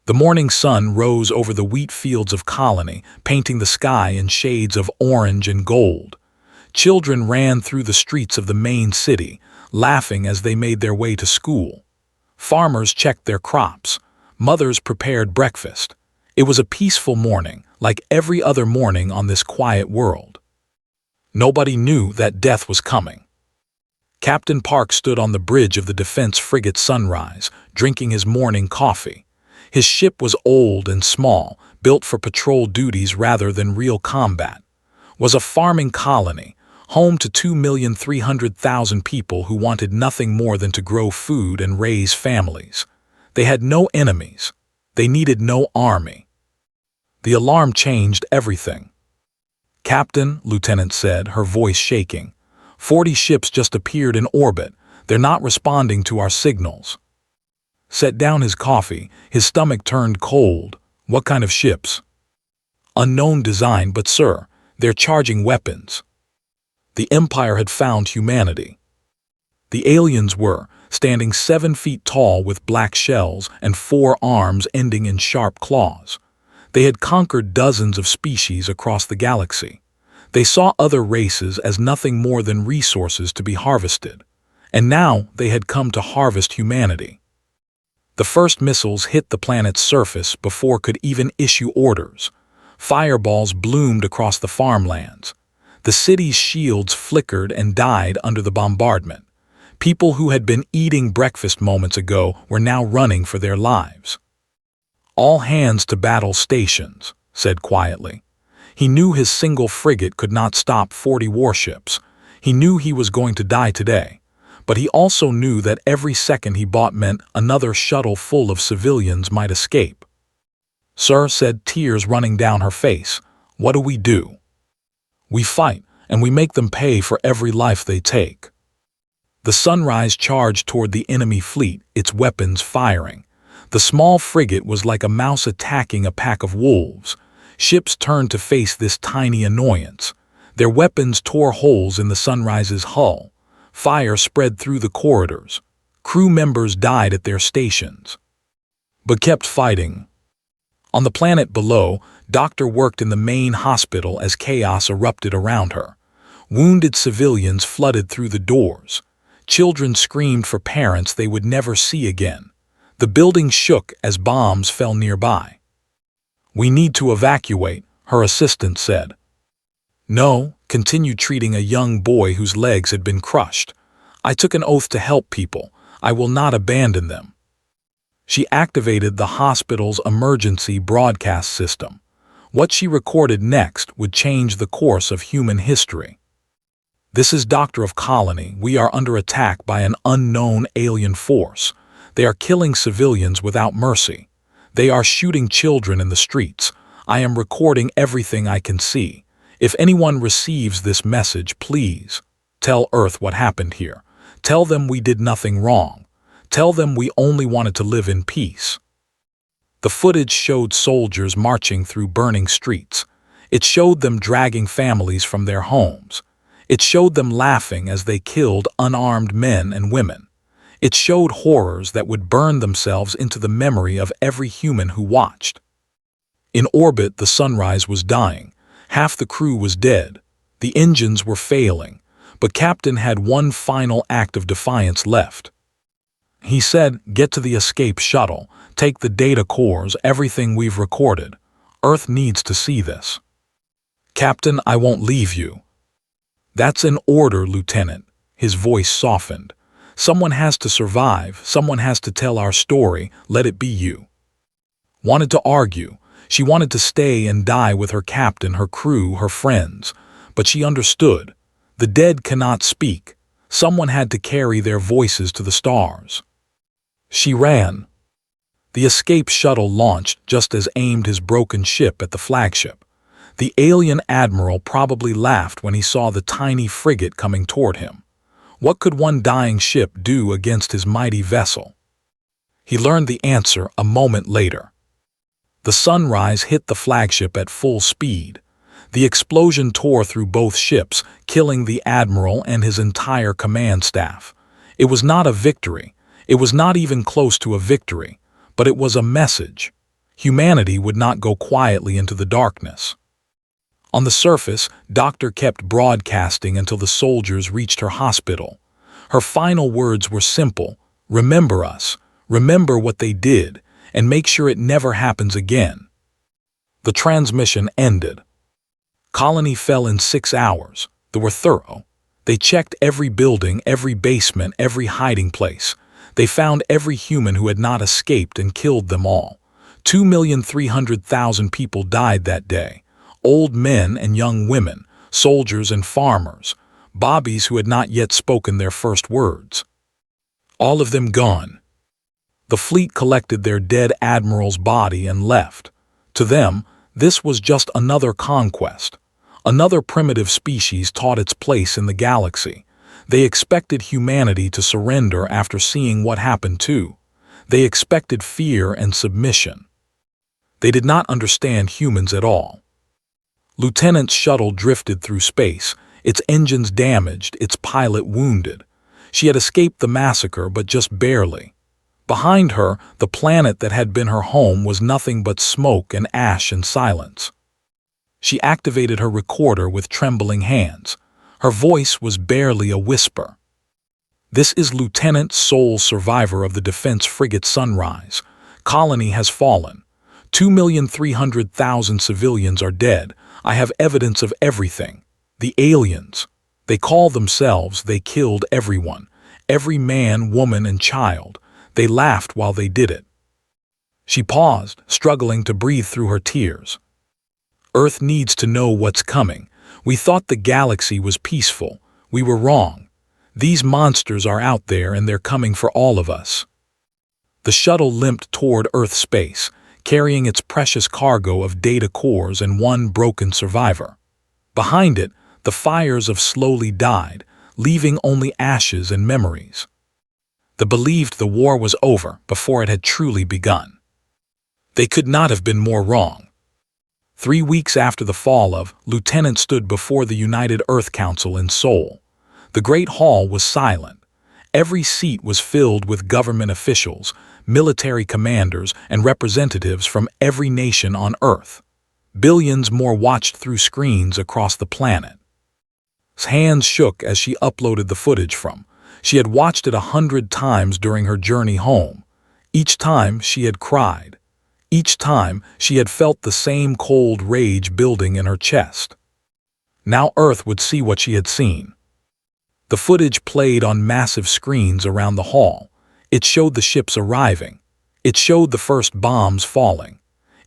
The morning sun rose over the wheat fields of Colony, painting the sky in shades of orange and gold. Children ran through the streets of the main city, laughing as they made their way to school. Farmers checked their crops. Mothers prepared breakfast. It was a peaceful morning, like every other morning on this quiet world. Nobody knew that death was coming. Captain Park stood on the bridge of the defense frigate Sunrise, drinking his morning coffee. His ship was old and small, built for patrol duties rather than real combat. Was a farming colony, home to 2,300,000 people who wanted nothing more than to grow food and raise families. They had no enemies. They needed no army. The alarm changed everything. "Captain," Lieutenant said, her voice shaking, 40 ships just appeared in orbit. They're not responding to our signals." Set down his coffee, his stomach turned cold. "What kind of ships?" "Unknown design, but sir, they're charging weapons." The Empire had found humanity. The aliens were, standing 7 feet tall with black shells and 4 arms ending in sharp claws. They had conquered dozens of species across the galaxy. They saw other races as nothing more than resources to be harvested. And now they had come to harvest humanity. The first missiles hit the planet's surface before could even issue orders. Fireballs bloomed across the farmlands. The city's shields flickered and died under the bombardment. People who had been eating breakfast moments ago were now running for their lives. "All hands to battle stations," said quietly. He knew his single frigate could not stop 40 warships. He knew he was going to die today. But he also knew that every second he bought meant another shuttle full of civilians might escape. "Sir," said, tears running down her face, "what do we do?" "We fight, and we make them pay for every life they take." The Sunrise charged toward the enemy fleet, its weapons firing. The small frigate was like a mouse attacking a pack of wolves. Ships turned to face this tiny annoyance. Their weapons tore holes in the Sunrise's hull. Fire spread through the corridors. Crew members died at their stations, but kept fighting. On the planet below, Doctor worked in the main hospital as chaos erupted around her. Wounded civilians flooded through the doors. Children screamed for parents they would never see again. The building shook as bombs fell nearby. "We need to evacuate," her assistant said. "No," continued treating a young boy whose legs had been crushed. "I took an oath to help people. I will not abandon them." She activated the hospital's emergency broadcast system. What she recorded next would change the course of human history. "This is Doctor of Colony. We are under attack by an unknown alien force. They are killing civilians without mercy. They are shooting children in the streets. I am recording everything I can see. If anyone receives this message, please tell Earth what happened here. Tell them we did nothing wrong. Tell them we only wanted to live in peace." The footage showed soldiers marching through burning streets. It showed them dragging families from their homes. It showed them laughing as they killed unarmed men and women. It showed horrors that would burn themselves into the memory of every human who watched. In orbit, the Sunrise was dying. Half the crew was dead. The engines were failing. But Captain had one final act of defiance left. He said, "Get to the escape shuttle. Take the data cores, everything we've recorded. Earth needs to see this." "Captain, I won't leave you." "That's an order, Lieutenant." His voice softened. "Someone has to survive. Someone has to tell our story. Let it be you." Wanted to argue. She wanted to stay and die with her captain, her crew, her friends. But she understood. The dead cannot speak. Someone had to carry their voices to the stars. She ran. The escape shuttle launched just as aimed his broken ship at the flagship. The alien admiral probably laughed when he saw the tiny frigate coming toward him. What could one dying ship do against his mighty vessel? He learned the answer a moment later. The Sunrise hit the flagship at full speed. The explosion tore through both ships, killing the admiral and his entire command staff. It was not a victory. It was not even close to a victory. But it was a message. Humanity would not go quietly into the darkness. On the surface, Doctor kept broadcasting until the soldiers reached her hospital. Her final words were simple: remember us, remember what they did, and make sure it never happens again. The transmission ended. Colony fell in 6 hours. They were thorough. They checked every building, every basement, every hiding place. They found every human who had not escaped and killed them all. 2,300,000 people died that day. Old men and young women, soldiers and farmers, bobbies who had not yet spoken their first words. All of them gone. The fleet collected their dead admiral's body and left. To them, this was just another conquest. Another primitive species taught its place in the galaxy. They expected humanity to surrender after seeing what happened too. They expected fear and submission. They did not understand humans at all. Lieutenant's shuttle drifted through space, its engines damaged, its pilot wounded. She had escaped the massacre, but just barely. Behind her, the planet that had been her home was nothing but smoke and ash and silence. She activated her recorder with trembling hands. Her voice was barely a whisper. "This is Lieutenant, sole survivor of the defense frigate Sunrise. Colony has fallen. 2,300,000 civilians are dead. I have evidence of everything. The aliens. They call themselves, they killed everyone. Every man, woman, and child. They laughed while they did it." She paused, struggling to breathe through her tears. "Earth needs to know what's coming. We thought the galaxy was peaceful. We were wrong. These monsters are out there and they're coming for all of us." The shuttle limped toward Earth space, carrying its precious cargo of data cores and one broken survivor. Behind it, the fires have slowly died, leaving only ashes and memories. They believed the war was over before it had truly begun. They could not have been more wrong. 3 weeks after the fall of, Lieutenant stood before the United Earth Council in Seoul. The Great Hall was silent. Every seat was filled with government officials, military commanders, and representatives from every nation on Earth. Billions more watched through screens across the planet. His hands shook as she uploaded the footage from. She had watched it 100 times during her journey home. Each time she had cried. Each time she had felt the same cold rage building in her chest. Now Earth would see what she had seen. The footage played on massive screens around the hall. It showed the ships arriving. It showed the first bombs falling.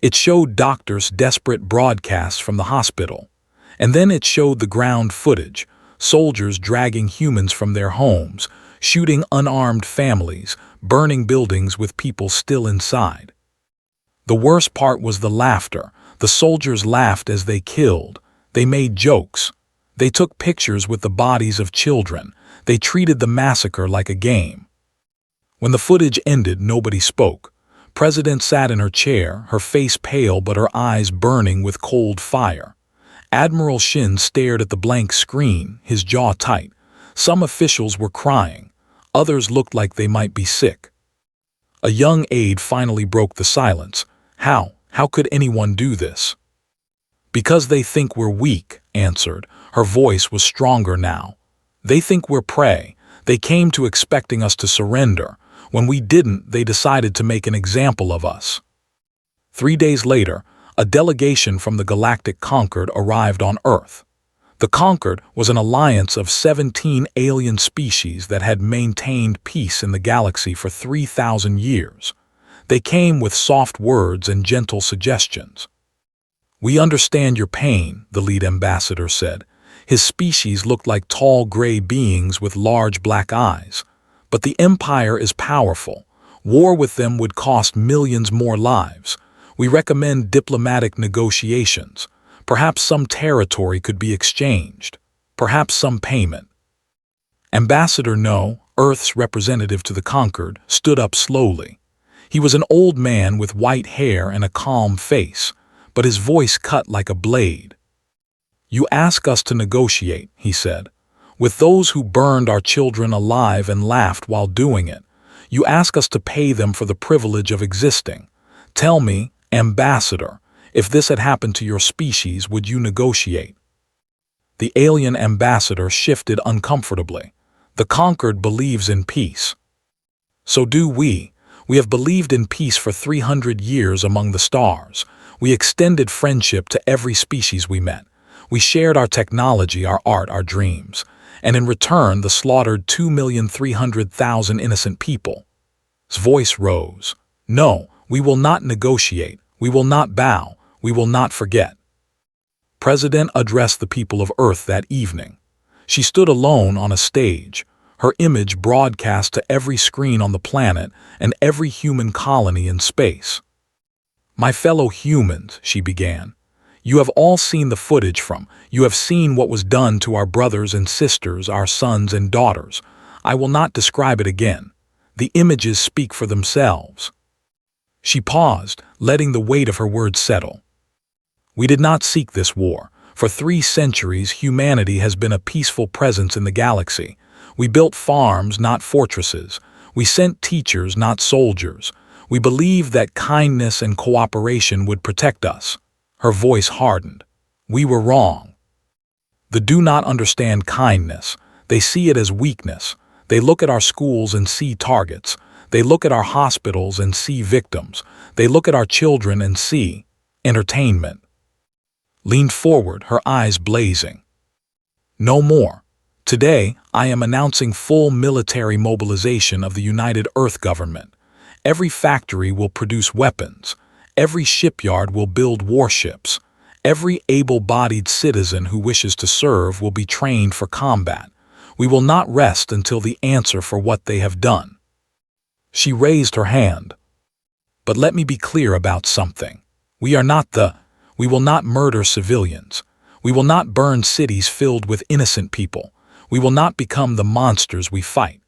It showed doctors' desperate broadcasts from the hospital. And then it showed the ground footage, soldiers dragging humans from their homes, shooting unarmed families, burning buildings with people still inside. The worst part was the laughter. The soldiers laughed as they killed. They made jokes. They took pictures with the bodies of children. They treated the massacre like a game. When the footage ended, nobody spoke. President sat in her chair, her face pale but her eyes burning with cold fire. Admiral Shin stared at the blank screen, his jaw tight. Some officials were crying. Others looked like they might be sick. A young aide finally broke the silence. How could anyone do this?" "Because they think we're weak," answered. Her voice was stronger now. "They think we're prey. They came to expecting us to surrender. When we didn't, they decided to make an example of us." 3 days later, a delegation from the Galactic Concord arrived on Earth. The Concord was an alliance of 17 alien species that had maintained peace in the galaxy for 3,000 years. They came with soft words and gentle suggestions. "We understand your pain," the lead ambassador said. His species looked like tall gray beings with large black eyes. "But the Empire is powerful. War with them would cost millions more lives. We recommend diplomatic negotiations. Perhaps some territory could be exchanged. Perhaps some payment." Ambassador No, Earth's representative to the Concord, stood up slowly. He was an old man with white hair and a calm face, but his voice cut like a blade. "You ask us to negotiate," he said, "with those who burned our children alive and laughed while doing it. You ask us to pay them for the privilege of existing. Tell me, "Ambassador, if this had happened to your species, would you negotiate?" The alien ambassador shifted uncomfortably. "The conquered believes in peace." "So do we. We have believed in peace for 300 years among the stars. We extended friendship to every species we met. We shared our technology, our art, our dreams. And in return, the slaughtered 2,300,000 innocent people." His voice rose. "No, we will not negotiate. We will not bow. We will not forget." President addressed the people of Earth that evening. She stood alone on a stage, her image broadcast to every screen on the planet and every human colony in space. "My fellow humans," she began, "you have all seen the footage you have seen what was done to our brothers and sisters, our sons and daughters. I will not describe it again. The images speak for themselves." She paused, letting the weight of her words settle. "We did not seek this war. For 3 centuries, humanity has been a peaceful presence in the galaxy. We built farms, not fortresses. We sent teachers, not soldiers. We believed that kindness and cooperation would protect us." Her voice hardened. "We were wrong. They do not understand kindness. They see it as weakness. They look at our schools and see targets. They look at our hospitals and see victims. They look at our children and see entertainment." Leaned forward, her eyes blazing. "No more. Today, I am announcing full military mobilization of the United Earth government. Every factory will produce weapons. Every shipyard will build warships. Every able-bodied citizen who wishes to serve will be trained for combat. We will not rest until the answer for what they have done." She raised her hand. "But let me be clear about something. We will not murder civilians. We will not burn cities filled with innocent people. We will not become the monsters we fight.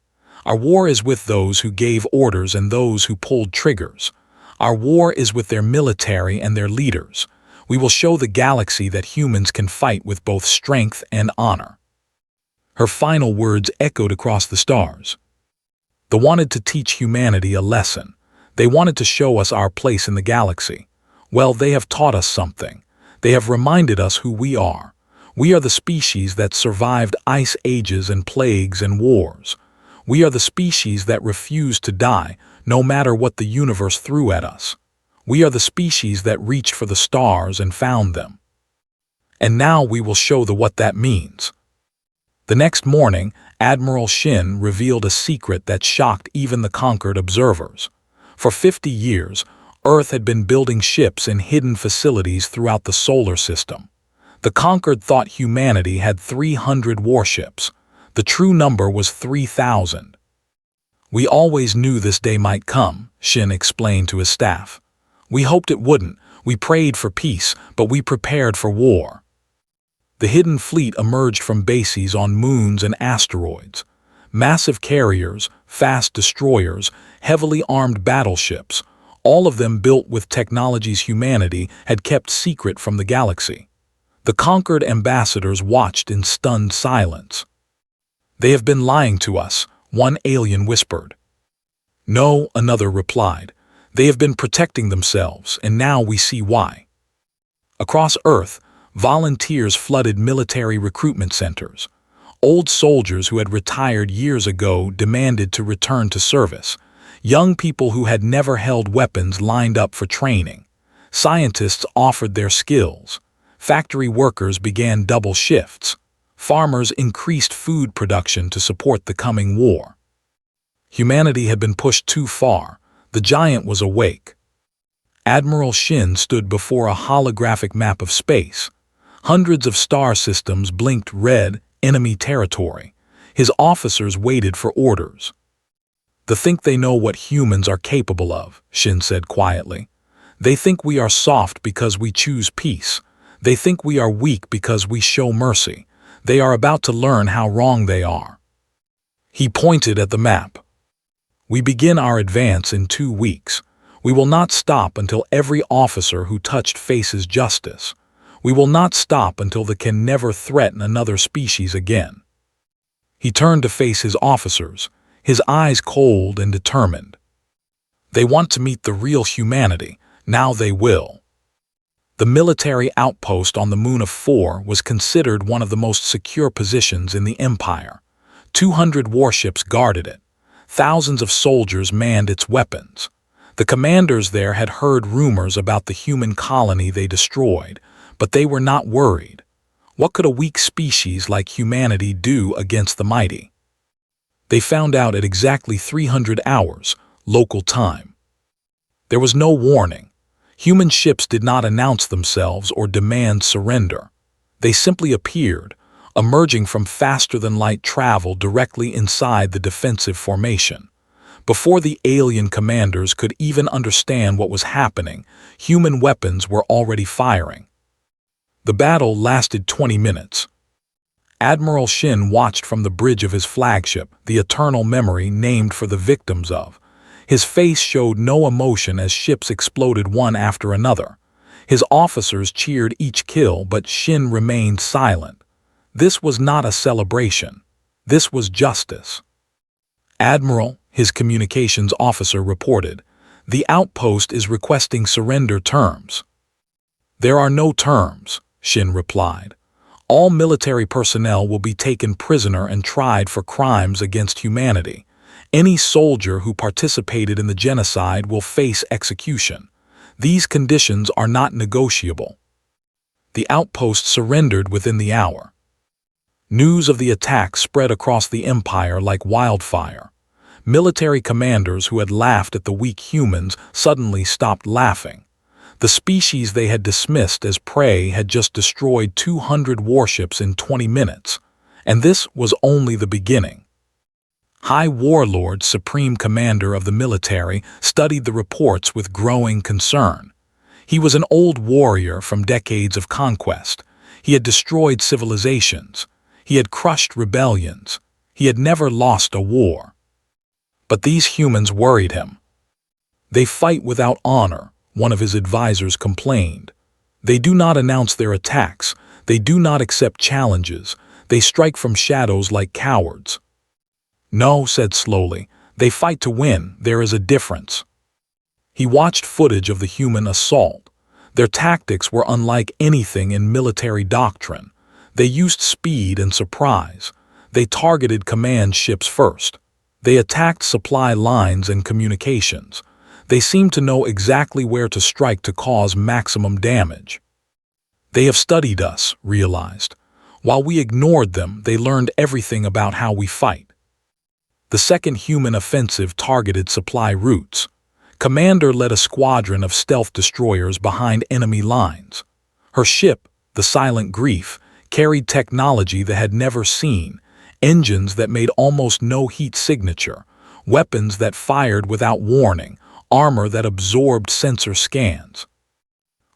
Our war is with those who gave orders and those who pulled triggers. Our war is with their military and their leaders. We will show the galaxy that humans can fight with both strength and honor." Her final words echoed across the stars. They wanted to teach humanity a lesson. They wanted to show us our place in the galaxy. Well, they have taught us something. They have reminded us who we are. We are the species that survived ice ages and plagues and wars. We are the species that refused to die, no matter what the universe threw at us. We are the species that reached for the stars and found them. And now we will show what that means. The next morning, Admiral Shin revealed a secret that shocked even the conquered observers. For 50 years, Earth had been building ships in hidden facilities throughout the solar system. The conquered thought humanity had 300 warships. The true number was 3,000. "We always knew this day might come," Shin explained to his staff. "We hoped it wouldn't. We prayed for peace, but we prepared for war." The hidden fleet emerged from bases on moons and asteroids. Massive carriers, fast destroyers, heavily armed battleships, all of them built with technologies humanity had kept secret from the galaxy. The conquered ambassadors watched in stunned silence. "They have been lying to us," one alien whispered. "No," another replied. "They have been protecting themselves, and now we see why." Across Earth, volunteers flooded military recruitment centers. Old soldiers who had retired years ago demanded to return to service. Young people who had never held weapons lined up for training. Scientists offered their skills. Factory workers began double shifts. Farmers increased food production to support the coming war. Humanity had been pushed too far. The giant was awake. Admiral Shin stood before a holographic map of space. Hundreds of star systems blinked red, enemy territory. His officers waited for orders. "They think they know what humans are capable of," Shin said quietly. "They think we are soft because we choose peace. They think we are weak because we show mercy. They are about to learn how wrong they are." He pointed at the map. "We begin our advance in 2 weeks. We will not stop until every officer who touched faces justice. We will not stop until they can never threaten another species again." He turned to face his officers, his eyes cold and determined. "They want to meet the real humanity, Now they will. The military outpost on the Moon of 4 was considered one of the most secure positions in the Empire. 200 warships guarded it. Thousands of soldiers manned its weapons. The commanders there had heard rumors about the human colony they destroyed, but they were not worried. What could a weak species like humanity do against the mighty? They found out at exactly 300 hours, local time. There was no warning. Human ships did not announce themselves or demand surrender. They simply appeared, emerging from faster-than-light travel directly inside the defensive formation. Before the alien commanders could even understand what was happening, human weapons were already firing. The battle lasted 20 minutes. Admiral Shin watched from the bridge of his flagship, the Eternal Memory named for the victims of. His face showed no emotion as ships exploded one after another. His officers cheered each kill, but Shin remained silent. This was not a celebration. This was justice. "Admiral," his communications officer reported, "the outpost is requesting surrender terms." "There are no terms," Shin replied. "All military personnel will be taken prisoner and tried for crimes against humanity. Any soldier who participated in the genocide will face execution. These conditions are not negotiable." The outpost surrendered within the hour. News of the attack spread across the Empire like wildfire. Military commanders who had laughed at the weak humans suddenly stopped laughing. The species they had dismissed as prey had just destroyed 200 warships in 20 minutes, and this was only the beginning. High Warlord, Supreme Commander of the military, studied the reports with growing concern. He was an old warrior from decades of conquest. He had destroyed civilizations. He had crushed rebellions. He had never lost a war. But these humans worried him. "They fight without honor," one of his advisors complained. "They do not announce their attacks. They do not accept challenges. They strike from shadows like cowards." "No," said slowly, "they fight to win. There is a difference." He watched footage of the human assault. Their tactics were unlike anything in military doctrine. They used speed and surprise. They targeted command ships first. They attacked supply lines and communications. They seemed to know exactly where to strike to cause maximum damage. "They have studied us," realized. "While we ignored them, they learned everything about how we fight." The second human offensive targeted supply routes. Commander led a squadron of stealth destroyers behind enemy lines. Her ship, the Silent Grief, carried technology they had never seen, engines that made almost no heat signature, weapons that fired without warning, armor that absorbed sensor scans.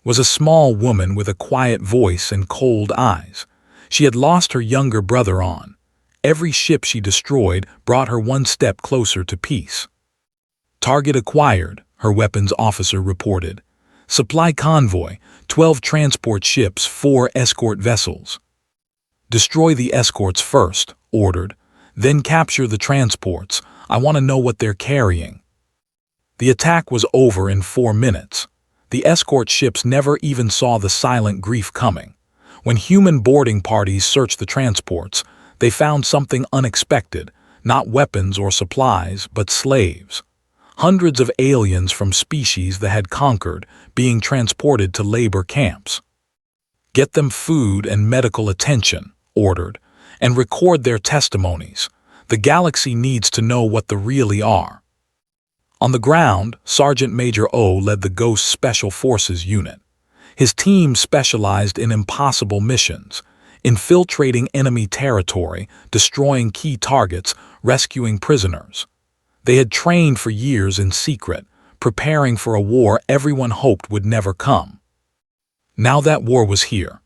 Was a small woman with a quiet voice and cold eyes. She had lost her younger brother on. Every ship she destroyed brought her one step closer to peace. "Target acquired," her weapons officer reported. "Supply convoy, 12 transport ships, 4 escort vessels." "Destroy the escorts first," ordered. "Then capture the transports. I want to know what they're carrying." The attack was over in 4 minutes. The escort ships never even saw the Silent Grief coming. When human boarding parties searched the transports, they found something unexpected, not weapons or supplies, but slaves. Hundreds of aliens from species that had conquered, being transported to labor camps. "Get them food and medical attention," ordered, "and record their testimonies. The galaxy needs to know what they really are." On the ground, Sergeant Major O led the Ghost Special Forces unit. His team specialized in impossible missions, infiltrating enemy territory, destroying key targets, rescuing prisoners. They had trained for years in secret, preparing for a war everyone hoped would never come. Now that war was here.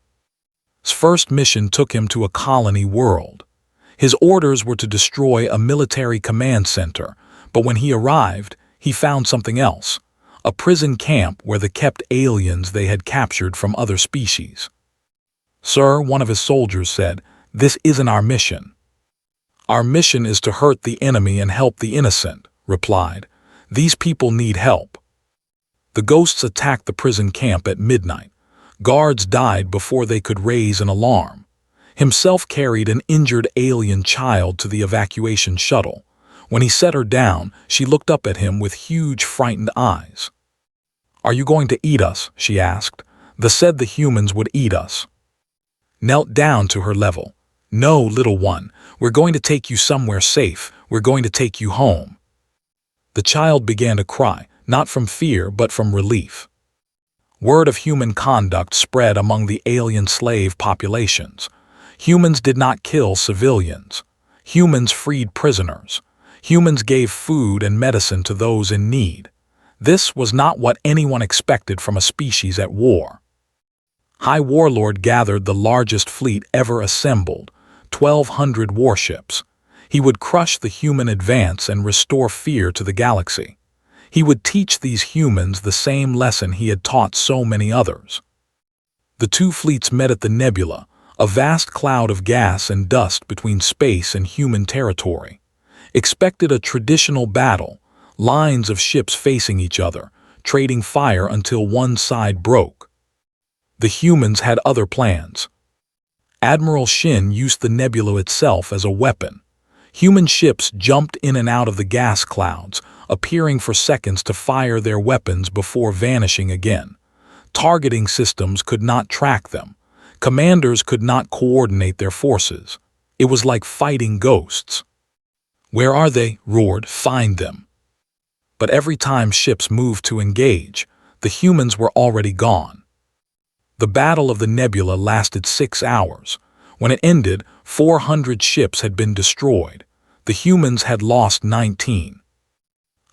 His first mission took him to a colony world. His orders were to destroy a military command center, but when he arrived, he found something else, a prison camp where they kept aliens they had captured from other species. "Sir," one of his soldiers said, "this isn't our mission." "Our mission is to hurt the enemy and help the innocent," replied. "These people need help." The ghosts attacked the prison camp at midnight. Guards died before they could raise an alarm. Himself carried an injured alien child to the evacuation shuttle. When he set her down, she looked up at him with huge, frightened eyes. "Are you going to eat us?" she asked. "They said the humans would eat us." Knelt down to her level. "No, little one, we're going to take you somewhere safe. We're going to take you home." The child began to cry, not from fear but from relief. Word of human conduct spread among the alien slave populations. Humans did not kill civilians. Humans freed prisoners. Humans gave food and medicine to those in need. This was not what anyone expected from a species at war. High Warlord gathered the largest fleet ever assembled, 1,200 warships. He would crush the human advance and restore fear to the galaxy. He would teach these humans the same lesson he had taught so many others. The two fleets met at the nebula, a vast cloud of gas and dust between space and human territory. Expected a traditional battle, lines of ships facing each other, trading fire until one side broke. The humans had other plans. Admiral Shin used the nebula itself as a weapon. Human ships jumped in and out of the gas clouds, appearing for seconds to fire their weapons before vanishing again. Targeting systems could not track them. Commanders could not coordinate their forces. It was like fighting ghosts. "Where are they?" roared. "Find them." But every time ships moved to engage, the humans were already gone. The Battle of the Nebula lasted 6 hours. When it ended, 400 ships had been destroyed. The humans had lost 19.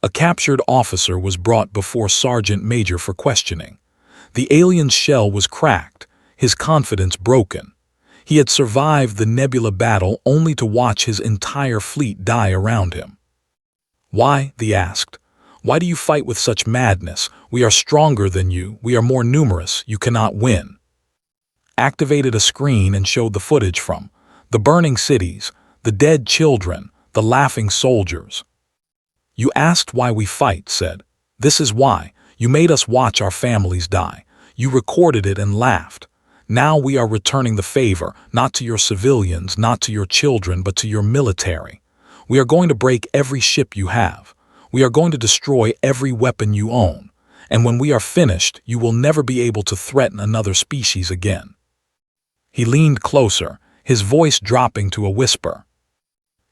A captured officer was brought before Sergeant Major for questioning. The alien's shell was cracked, his confidence broken. He had survived the Nebula battle only to watch his entire fleet die around him. "Why?" they asked. "Why do you fight with such madness? We are stronger than you. We are more numerous. You cannot win." Activated a screen and showed the footage from the burning cities, the dead children, the laughing soldiers. "You asked why we fight," said. "This is why. You made us watch our families die. You recorded it and laughed. Now we are returning the favor, not to your civilians, not to your children, but to your military. We are going to break every ship you have. We are going to destroy every weapon you own. And when we are finished, you will never be able to threaten another species again." He leaned closer, his voice dropping to a whisper.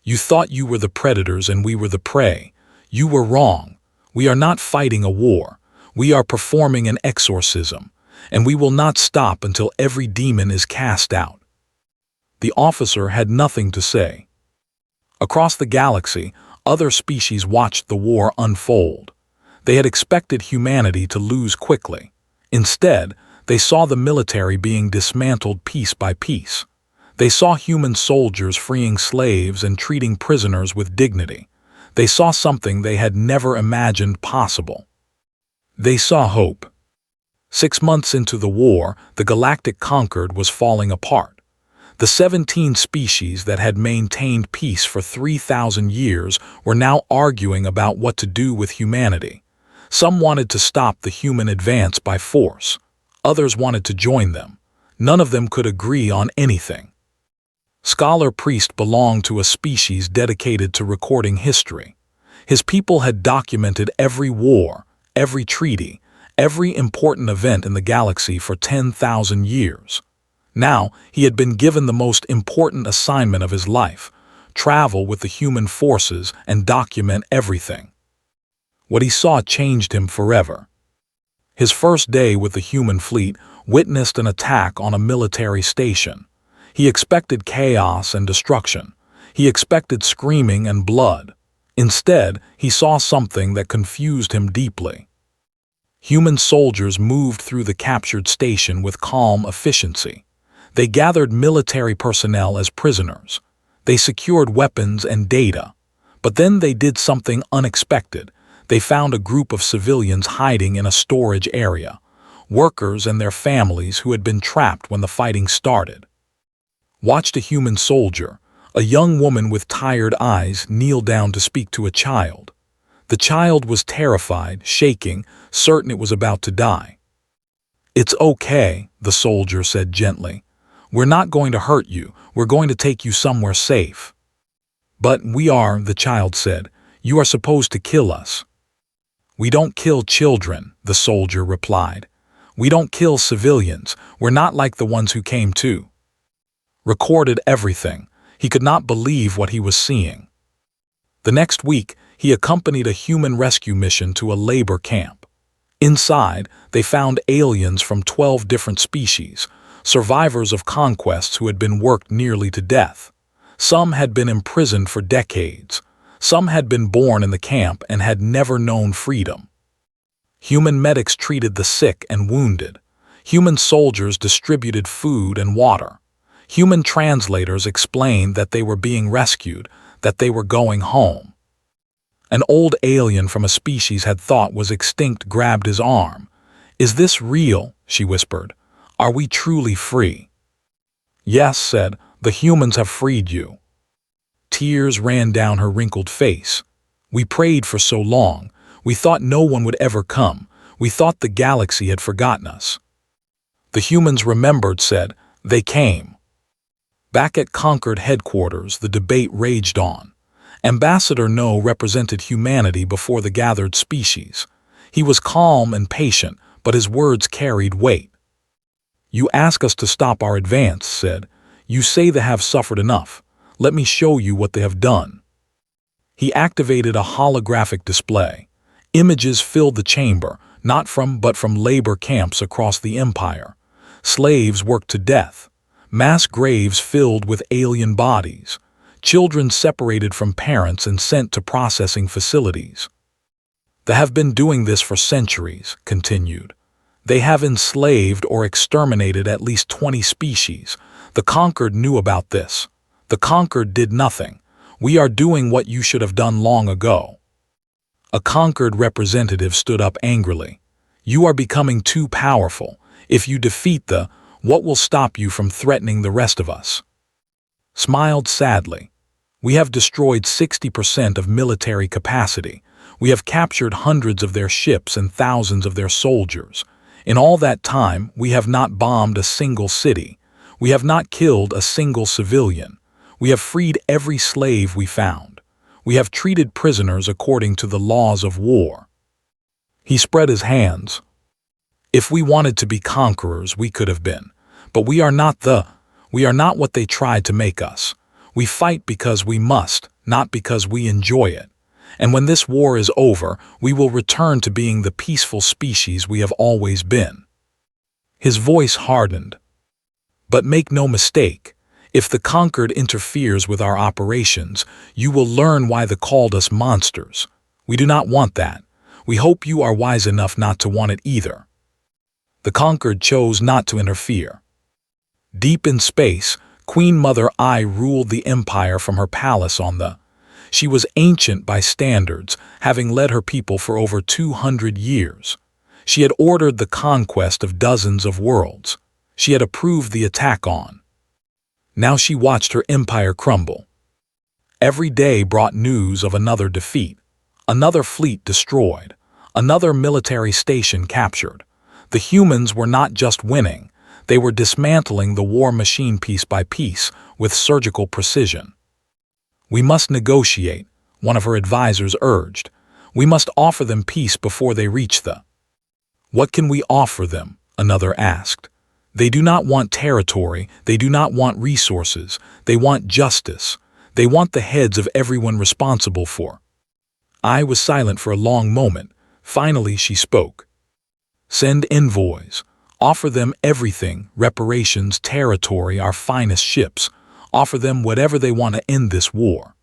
"You thought you were the predators and we were the prey. You were wrong. We are not fighting a war. We are performing an exorcism, and we will not stop until every demon is cast out." The officer had nothing to say. Across the galaxy, other species watched the war unfold. They had expected humanity to lose quickly. Instead, they saw the military being dismantled piece by piece. They saw human soldiers freeing slaves and treating prisoners with dignity. They saw something they had never imagined possible. They saw hope. 6 months into the war, the Galactic Concord was falling apart. The 17 species that had maintained peace for 3,000 years were now arguing about what to do with humanity. Some wanted to stop the human advance by force. Others wanted to join them. None of them could agree on anything. Scholar Priest belonged to a species dedicated to recording history. His people had documented every war, every treaty, every important event in the galaxy for 10,000 years. Now, he had been given the most important assignment of his life: travel with the human forces and document everything. What he saw changed him forever. His first day with the human fleet witnessed an attack on a military station. He expected chaos and destruction. He expected screaming and blood. Instead, he saw something that confused him deeply. Human soldiers moved through the captured station with calm efficiency. They gathered military personnel as prisoners. They secured weapons and data. But then they did something unexpected. They found a group of civilians hiding in a storage area, workers and their families who had been trapped when the fighting started. Watched a human soldier, a young woman with tired eyes, kneel down to speak to a child. The child was terrified, shaking, certain it was about to die. "It's okay," the soldier said gently. "We're not going to hurt you. We're going to take you somewhere safe." "But we are," the child said. "You are supposed to kill us." "We don't kill children," the soldier replied. "We don't kill civilians. We're not like the ones who came too." Recorded everything. He could not believe what he was seeing. The next week, he accompanied a human rescue mission to a labor camp. Inside, they found aliens from 12 different species, survivors of conquests who had been worked nearly to death. Some had been imprisoned for decades. Some had been born in the camp and had never known freedom. Human medics treated the sick and wounded. Human soldiers distributed food and water. Human translators explained that they were being rescued, that they were going home. An old alien from a species had thought was extinct grabbed his arm. "Is this real?" she whispered. "Are we truly free?" "Yes," said, "the humans have freed you." Tears ran down her wrinkled face. "We prayed for so long. We thought no one would ever come. We thought the galaxy had forgotten us." The humans remembered, said, "They came." Back at Concord headquarters, the debate raged on. Ambassador No represented humanity before the gathered species. He was calm and patient, but his words carried weight. "You ask us to stop our advance," said. "You say they have suffered enough. Let me show you what they have done." He activated a holographic display. Images filled the chamber, but from labor camps across the empire. Slaves worked to death. Mass graves filled with alien bodies. Children separated from parents and sent to processing facilities. "They have been doing this for centuries," continued. "They have enslaved or exterminated at least 20 species. The conquered knew about this. The conquered did nothing. We are doing what you should have done long ago." A conquered representative stood up angrily. "You are becoming too powerful. If you defeat what will stop you from threatening the rest of us?" Smiled sadly. "We have destroyed 60% of military capacity. We have captured hundreds of their ships and thousands of their soldiers. In all that time, we have not bombed a single city. We have not killed a single civilian. We have freed every slave we found. We have treated prisoners according to the laws of war." He spread his hands. "If we wanted to be conquerors, we could have been. But we are not what they tried to make us. We fight because we must, not because we enjoy it. And when this war is over, we will return to being the peaceful species we have always been." His voice hardened. "But make no mistake, if the conquered interferes with our operations, you will learn why they called us monsters. We do not want that. We hope you are wise enough not to want it either." The conquered chose not to interfere. Deep in space, Queen Mother I ruled the empire from her palace on the. She was ancient by standards, having led her people for over 200 years. She had ordered the conquest of dozens of worlds. She had approved the attack on. Now she watched her empire crumble. Every day brought news of another defeat, another fleet destroyed, another military station captured. The humans were not just winning, they were dismantling the war machine piece by piece with surgical precision. "We must negotiate," one of her advisors urged. "We must offer them peace before they reach the." "What can we offer them?" another asked. "They do not want territory, they do not want resources, they want justice. They want the heads of everyone responsible for." I was silent for a long moment. Finally she spoke. "Send envoys. Offer them everything, reparations, territory, our finest ships. Offer them whatever they want to end this war."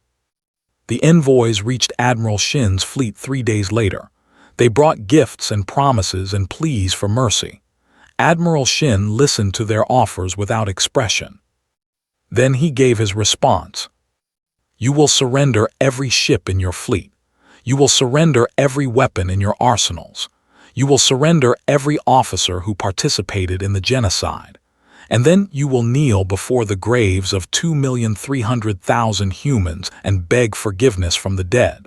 The envoys reached Admiral Shin's fleet 3 days later. They brought gifts and promises and pleas for mercy. Admiral Shin listened to their offers without expression. Then he gave his response. "You will surrender every ship in your fleet. You will surrender every weapon in your arsenals. You will surrender every officer who participated in the genocide. And then you will kneel before the graves of 2,300,000 humans and beg forgiveness from the dead."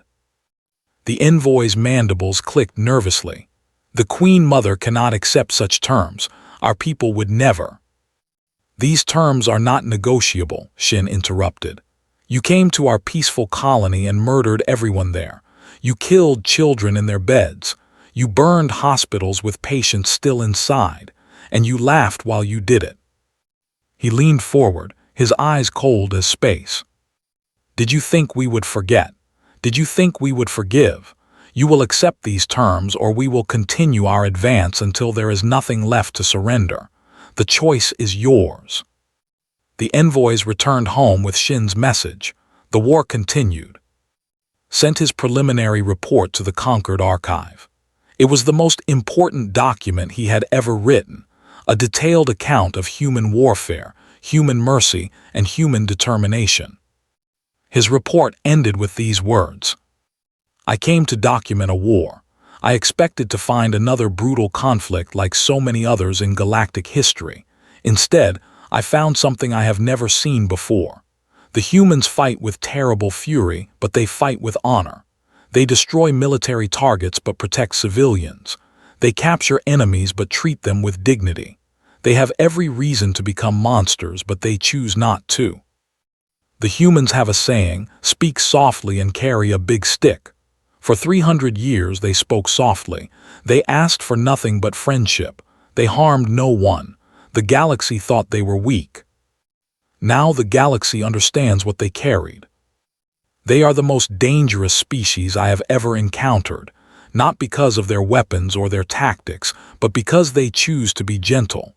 The envoy's mandibles clicked nervously. The Queen Mother cannot accept such terms. Our people would never. These terms are not negotiable, Shin interrupted. You came to our peaceful colony and murdered everyone there. You killed children in their beds. You burned hospitals with patients still inside, and you laughed while you did it. He leaned forward, his eyes cold as space. Did you think we would forget? Did you think we would forgive? You will accept these terms, or we will continue our advance until there is nothing left to surrender. The choice is yours. The envoys returned home with Shin's message. The war continued. Sent his preliminary report to the conquered archive. It was the most important document he had ever written, a detailed account of human warfare, human mercy, and human determination. His report ended with these words. I came to document a war. I expected to find another brutal conflict like so many others in galactic history. Instead, I found something I have never seen before. The humans fight with terrible fury, but they fight with honor. They destroy military targets but protect civilians. They capture enemies but treat them with dignity. They have every reason to become monsters, but they choose not to. The humans have a saying, speak softly and carry a big stick. For 300 years they spoke softly. They asked for nothing but friendship. They harmed no one. The galaxy thought they were weak. Now the galaxy understands what they carried. They are the most dangerous species I have ever encountered, not because of their weapons or their tactics, but because they choose to be gentle.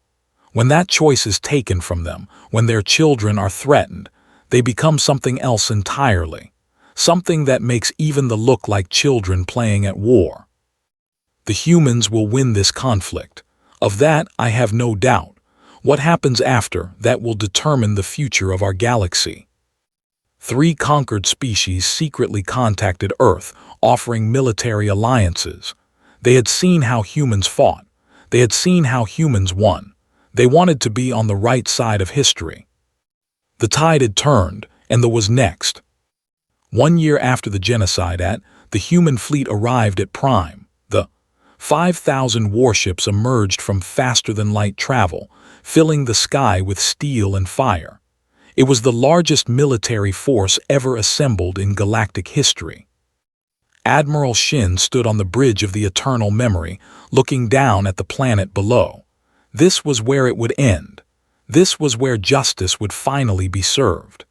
When that choice is taken from them, when their children are threatened, they become something else entirely. Something that makes even the look like children playing at war. The humans will win this conflict. Of that, I have no doubt. What happens after, that will determine the future of our galaxy. 3 conquered species secretly contacted Earth, offering military alliances. They had seen how humans fought. They had seen how humans won. They wanted to be on the right side of history. The tide had turned, and there was next. 1 year after the genocide, the human fleet arrived at Prime. The 5,000 warships emerged from faster-than-light travel, filling the sky with steel and fire. It was the largest military force ever assembled in galactic history. Admiral Shin stood on the bridge of the Eternal Memory, looking down at the planet below. This was where it would end. This was where justice would finally be served.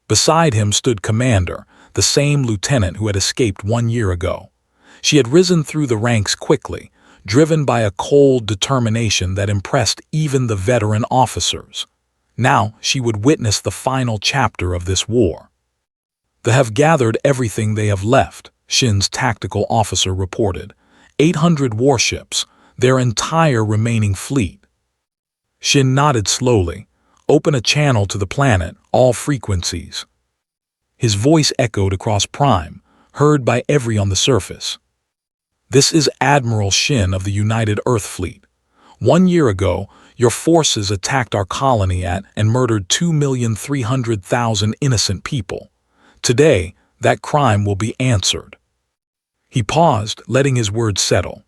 Beside him stood Commander, the same lieutenant who had escaped 1 year ago. She had risen through the ranks quickly, driven by a cold determination that impressed even the veteran officers. Now she would witness the final chapter of this war. They have gathered everything they have left, Shin's tactical officer reported. 800 warships, their entire remaining fleet. Shin nodded slowly. Open a channel to the planet, all frequencies. His voice echoed across Prime, heard by every on the surface. This is Admiral Shin of the United Earth Fleet. 1 year ago, your forces attacked our colony and murdered 2,300,000 innocent people. Today, that crime will be answered. He paused, letting his words settle.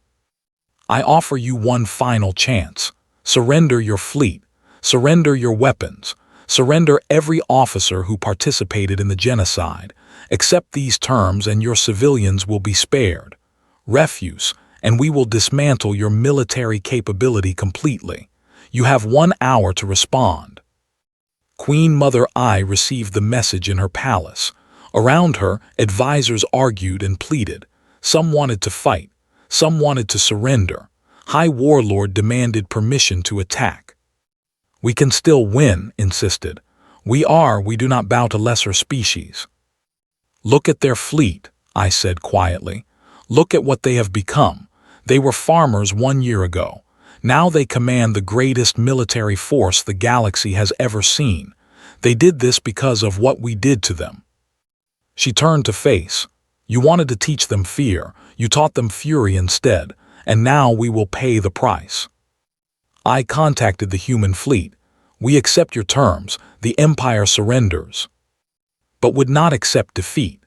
I offer you one final chance. Surrender your fleet. Surrender your weapons. Surrender every officer who participated in the genocide. Accept these terms and your civilians will be spared. Refuse, and we will dismantle your military capability completely. You have 1 hour to respond. Queen Mother Ai received the message in her palace. Around her, advisors argued and pleaded. Some wanted to fight. Some wanted to surrender. High Warlord demanded permission to attack. We can still win, insisted. We do not bow to lesser species. Look at their fleet, I said quietly. Look at what they have become. They were farmers 1 year ago. Now they command the greatest military force the galaxy has ever seen. They did this because of what we did to them. She turned to face. You wanted to teach them fear. You taught them fury instead. And now we will pay the price. I contacted the human fleet. We accept your terms. The Empire surrenders. But would not accept defeat.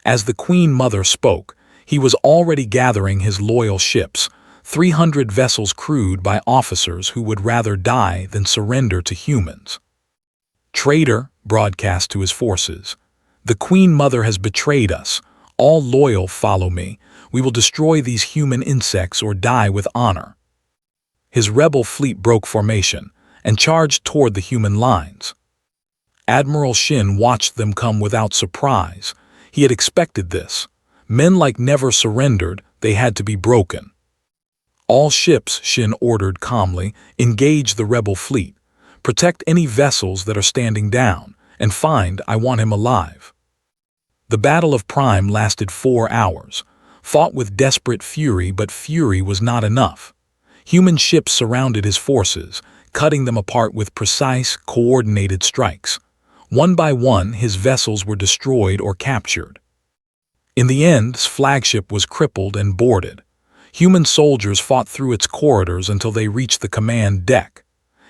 As the Queen Mother spoke, He was already gathering his loyal ships, 300 vessels crewed by officers who would rather die than surrender to humans. "Traitor," broadcast to his forces. "The Queen Mother has betrayed us. All loyal follow me. We will destroy these human insects or die with honor." His rebel fleet broke formation and charged toward the human lines. Admiral Shin watched them come without surprise. He had expected this. Men like never surrendered, they had to be broken. "All ships," Shin ordered calmly, "engage the rebel fleet. Protect any vessels that are standing down, and find I want him alive." The Battle of Prime lasted 4 hours, fought with desperate fury, but fury was not enough. Human ships surrounded his forces, cutting them apart with precise, coordinated strikes. One by one, his vessels were destroyed or captured. In the end, his flagship was crippled and boarded. Human soldiers fought through its corridors until they reached the command deck.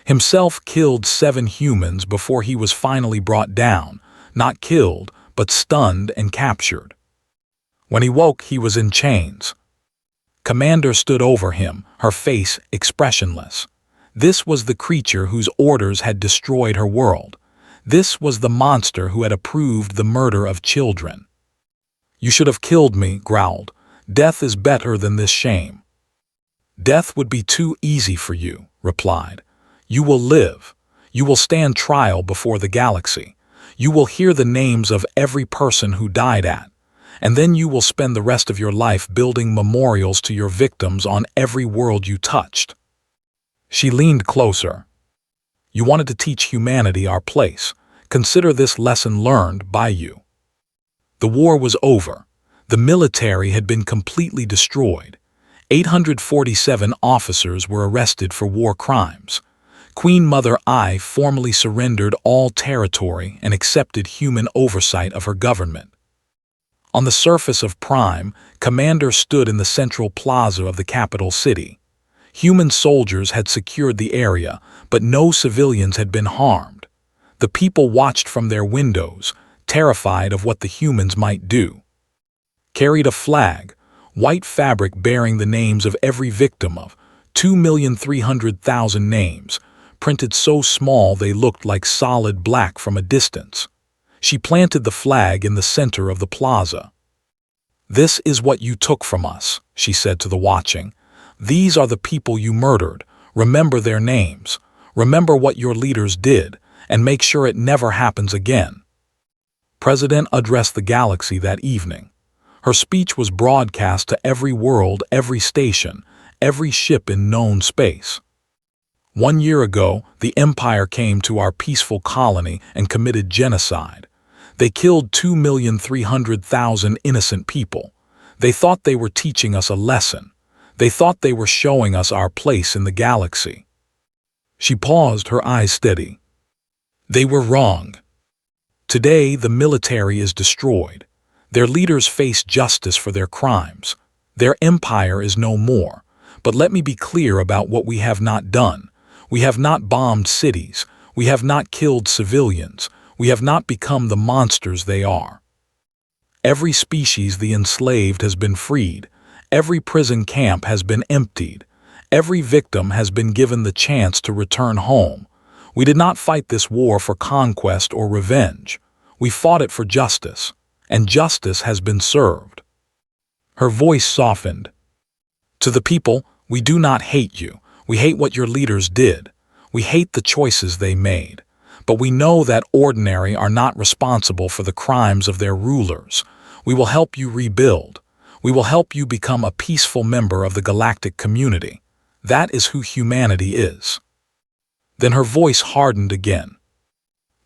Himself killed 7 humans before he was finally brought down, not killed, but stunned and captured. When he woke, he was in chains. Commander stood over him, her face expressionless. This was the creature whose orders had destroyed her world. This was the monster who had approved the murder of children. "You should have killed me," growled. "Death is better than this shame." "Death would be too easy for you," replied. "You will live. You will stand trial before the galaxy. You will hear the names of every person who died at, and then you will spend the rest of your life building memorials to your victims on every world you touched." She leaned closer. "You wanted to teach humanity our place. Consider this lesson learned by you." The war was over. The military had been completely destroyed. 847 officers were arrested for war crimes. Queen Mother Ai formally surrendered all territory and accepted human oversight of her government. On the surface of Prime, Commander stood in the central plaza of the capital city. Human soldiers had secured the area, but no civilians had been harmed. The people watched from their windows, terrified of what the humans might do. Carried a flag, white fabric bearing the names of every victim of 2,300,000 names, printed so small they looked like solid black from a distance. She planted the flag in the center of the plaza. "This is what you took from us," she said to the watching. "These are the people you murdered. Remember their names. Remember what your leaders did, and make sure it never happens again." President addressed the galaxy that evening. Her speech was broadcast to every world, every station, every ship in known space. "1 year ago, the Empire came to our peaceful colony and committed genocide. They killed 2,300,000 innocent people. They thought they were teaching us a lesson. They thought they were showing us our place in the galaxy." She paused, her eyes steady. "They were wrong. Today, the military is destroyed. Their leaders face justice for their crimes. Their empire is no more. But let me be clear about what we have not done. We have not bombed cities. We have not killed civilians. We have not become the monsters they are. Every species the enslaved has been freed. Every prison camp has been emptied. Every victim has been given the chance to return home. We did not fight this war for conquest or revenge. We fought it for justice, and justice has been served." Her voice softened. "To the people, we do not hate you. We hate what your leaders did. We hate the choices they made. But we know that ordinary are not responsible for the crimes of their rulers. We will help you rebuild. We will help you become a peaceful member of the galactic community. That is who humanity is." Then her voice hardened again.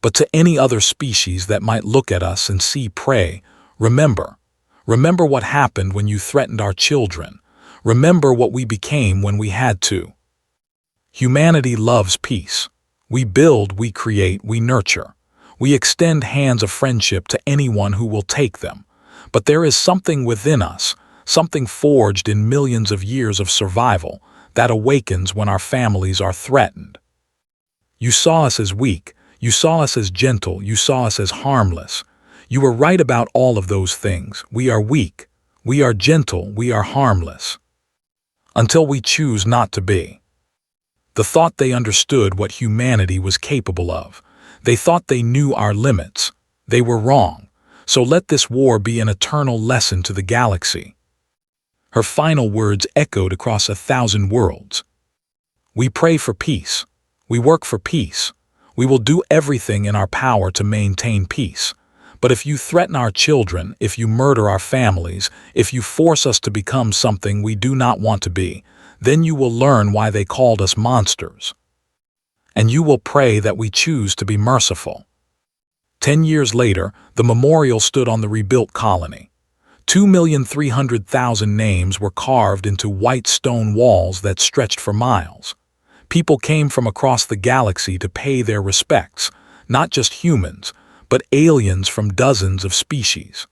"But to any other species that might look at us and see prey, remember. Remember what happened when you threatened our children. Remember what we became when we had to. Humanity loves peace. We build, we create, we nurture. We extend hands of friendship to anyone who will take them. But there is something within us, something forged in millions of years of survival, that awakens when our families are threatened. You saw us as weak. You saw us as gentle. You saw us as harmless. You were right about all of those things. We are weak. We are gentle, we are harmless. Until we choose not to be. The thought they understood what humanity was capable of. They thought they knew our limits. They were wrong. So let this war be an eternal lesson to the galaxy. Her final words echoed across 1,000 worlds. We pray for peace. We work for peace. We will do everything in our power to maintain peace. But if you threaten our children, if you murder our families, if you force us to become something we do not want to be, then you will learn why they called us monsters. And you will pray that we choose to be merciful. 10 years later, the memorial stood on the rebuilt colony. 2,300,000 names were carved into white stone walls that stretched for miles. People came from across the galaxy to pay their respects, not just humans, but aliens from dozens of species.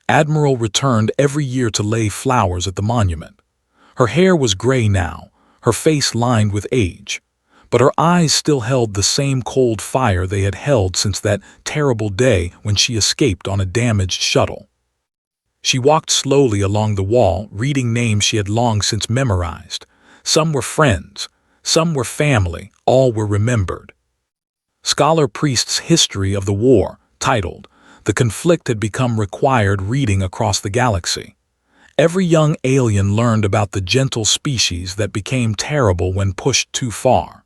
Admiral returned every year to lay flowers at the monument. Her hair was gray now, her face lined with age, but her eyes still held the same cold fire they had held since that terrible day when she escaped on a damaged shuttle. She walked slowly along the wall, reading names she had long since memorized. Some were friends, some were family, all were remembered. Scholar Priest's History of the War, titled, "The Conflict Had Become Required Reading Across the Galaxy." Every young alien learned about the gentle species that became terrible when pushed too far.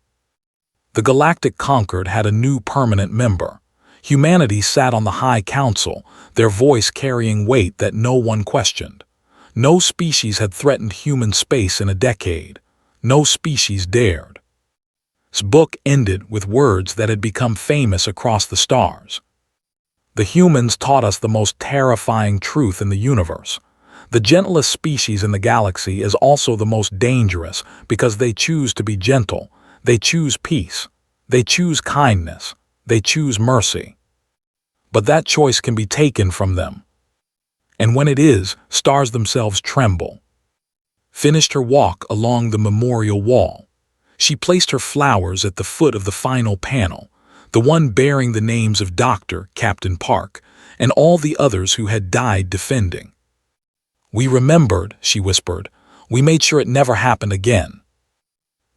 The Galactic Conquered had a new permanent member. Humanity sat on the High Council, their voice carrying weight that no one questioned. No species had threatened human space in a decade. No species dared. This book ended with words that had become famous across the stars. The humans taught us the most terrifying truth in the universe. The gentlest species in the galaxy is also the most dangerous because they choose to be gentle, they choose peace, they choose kindness, they choose mercy. But that choice can be taken from them. And when it is, stars themselves tremble. Finished her walk along the memorial wall. She placed her flowers at the foot of the final panel, the one bearing the names of Dr. Captain Park and all the others who had died defending. "We remembered," she whispered. "We made sure it never happened again."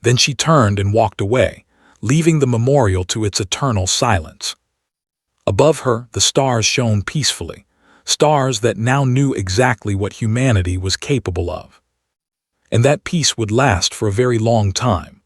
Then she turned and walked away, leaving the memorial to its eternal silence. Above her, the stars shone peacefully, stars that now knew exactly what humanity was capable of. And that peace would last for a very long time.